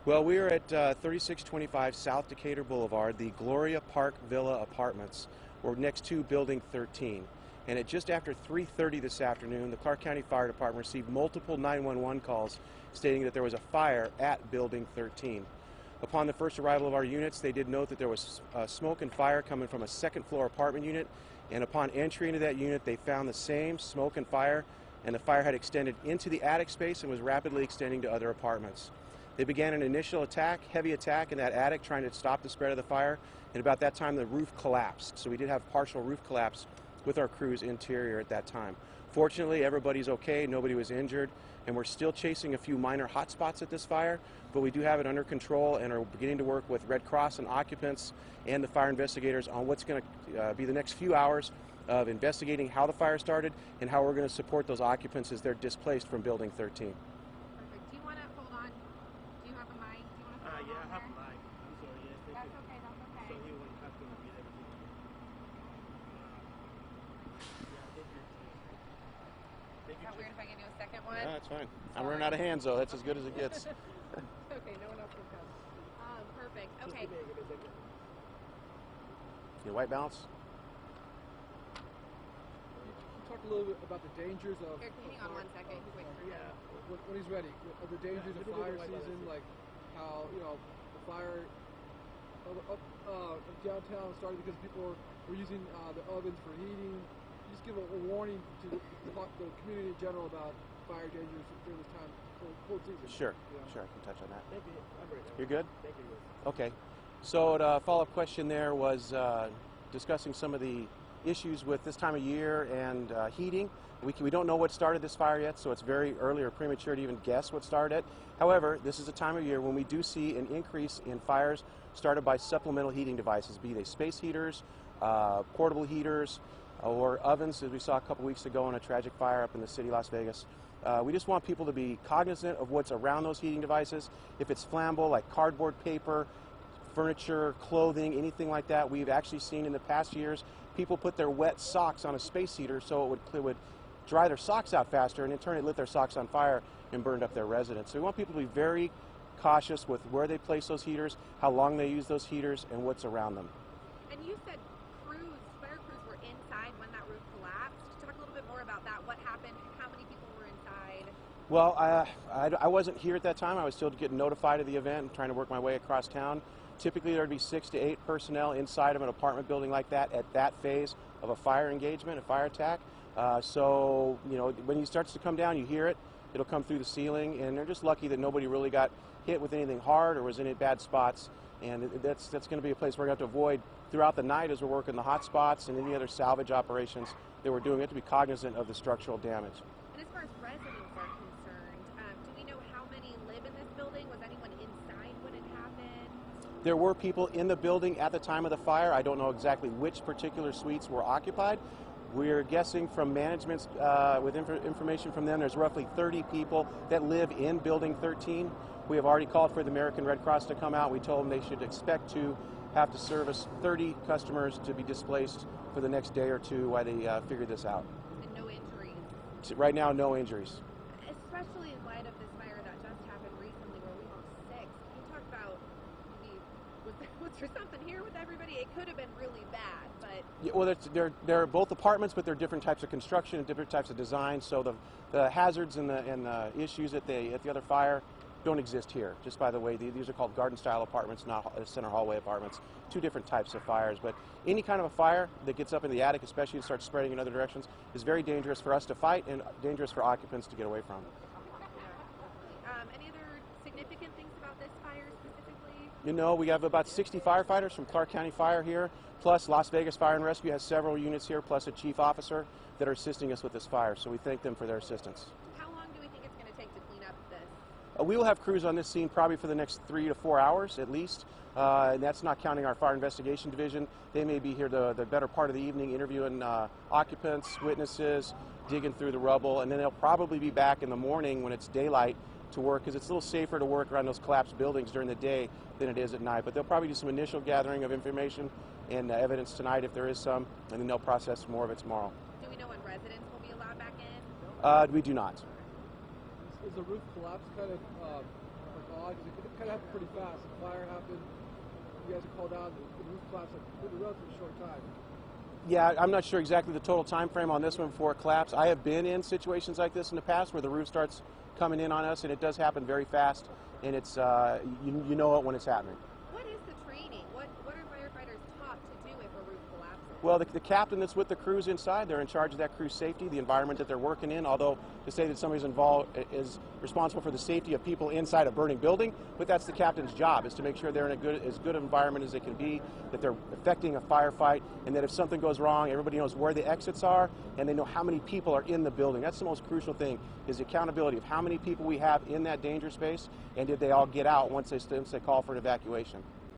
Well, we are at 3625 South Decatur Boulevard, the Gloria Park Villa apartments. We're next to Building 13. And at just after 3:30 this afternoon, the Clark County Fire Department received multiple 911 calls stating that there was a fire at Building 13. Upon the first arrival of our units, they did note that there was smoke and fire coming from a second floor apartment unit. And upon entry into that unit, they found the same smoke and fire, and the fire had extended into the attic space and was rapidly extending to other apartments. They began an initial attack, heavy attack in that attic, trying to stop the spread of the fire, and about that time the roof collapsed. So we did have partial roof collapse with our crew's interior at that time. Fortunately, everybody's okay, nobody was injured, and we're still chasing a few minor hot spots at this fire, but we do have it under control and are beginning to work with Red Cross and occupants and the fire investigators on what's going to be the next few hours of investigating how the fire started and how we're going to support those occupants as they're displaced from Building 13. Perfect. Do you want to hold on? Do you have a mic? Do you want to hold on? Yeah, I have a mic. I'm sorry. Yes, thank That's you. okay. That's okay. So he will have to repeat everything. Thank Is that you. weird if I give you a second one? Yeah, that's fine. I'm running out of hands, though. That's as good as it gets. Okay, no one else will come. Perfect. Okay. Just give me a second. Your white balance? Talk a little bit about the dangers of. Here, hang on 1 second. Wait for him. Yeah. When he's ready, of the dangers of fire season, like how the fire up downtown started because people were using the ovens for heating. Just give a warning to the community in general about fire dangers during this time, cold season. Sure, Yeah. sure, I can touch on that. Thank you. I'm ready. You're good? Thank you. Okay. So the follow-up question there was discussing some of the issues with this time of year and heating. We don't know what started this fire yet, so it's very early or premature to even guess what started it. However, this is a time of year when we do see an increase in fires started by supplemental heating devices, be they space heaters, portable heaters, or ovens, as we saw a couple weeks ago in a tragic fire up in the city of Las Vegas. We just want people to be cognizant of what's around those heating devices. If it's flammable, like cardboard, paper, furniture, clothing, anything like that, we've actually seen in the past years people put their wet socks on a space heater so it would dry their socks out faster, and in turn it lit their socks on fire and burned up their residence. So we want people to be very cautious with where they place those heaters, how long they use those heaters, and what's around them. And you said fire crews were inside when that roof collapsed. Talk a little bit more about that. What happened? How many people were inside? Well, I wasn't here at that time. I was still getting notified of the event and trying to work my way across town. Typically, there would be 6 to 8 personnel inside of an apartment building like that at that phase of a fire engagement, a fire attack. So, when it starts to come down, you hear it. It'll come through the ceiling, and they're just lucky that nobody really got hit with anything hard or was in any bad spots. And that's going to be a place we're going to have to avoid throughout the night as we're working the hot spots and any other salvage operations that we're doing. We have to be cognizant of the structural damage. And as far as residents are concerned, do we know how many live in this building? Was anyone inside when it happened? There were people in the building at the time of the fire. I don't know exactly which particular suites were occupied. We're guessing from management's, with information from them, there's roughly 30 people that live in Building 13. We have already called for the American Red Cross to come out. We told them they should expect to have to service 30 customers to be displaced for the next day or two while they figure this out. And no injuries? Right now, no injuries. Especially in light of this fire that just happened recently where we lost 6. Can you talk about was there something here with everybody? It could have been really bad, but... Yeah, well, they're both apartments, but they're different types of construction and different types of design, so the hazards and the issues at the other fire don't exist here. Just by the way, these are called garden-style apartments, not center hallway apartments. 2 different types of fires, but any kind of a fire that gets up in the attic, especially and starts spreading in other directions, is very dangerous for us to fight and dangerous for occupants to get away from. Any other significant things about this fire specifically? We have about 60 firefighters from Clark County Fire here, plus Las Vegas Fire and Rescue has several units here, plus a chief officer that are assisting us with this fire, so we thank them for their assistance. How long do we think it's going to take to clean up this? We will have crews on this scene probably for the next 3 to 4 hours at least, and that's not counting our fire investigation division. They may be here the better part of the evening interviewing occupants, witnesses, digging through the rubble, and then they'll probably be back in the morning when it's daylight to work, because it's a little safer to work around those collapsed buildings during the day than it is at night. But they'll probably do some initial gathering of information and evidence tonight if there is some, and then they'll process more of it tomorrow. Do we know when residents will be allowed back in? We do not. Is the roof collapse kind of odd because it kind of happened pretty fast. The fire happened, you guys are called out, and the roof collapsed in a relatively short time. Yeah, I'm not sure exactly the total time frame on this one before it collapsed. I have been in situations like this in the past where the roof starts coming in on us, and it does happen very fast, and it's you know it when it's happening. What is the training? What are firefighters taught to do if a roof collapses? Well, the captain that's with the crews inside, they're in charge of that crew's safety, the environment that they're working in, although to say that somebody's involved is responsible for the safety of people inside a burning building, but that's the captain's job, is to make sure they're in as good environment as they can be, that they're effecting a firefight, and that if something goes wrong, everybody knows where the exits are, and they know how many people are in the building. That's the most crucial thing, is the accountability of how many people we have in that danger space, and did they all get out once they call for an evacuation.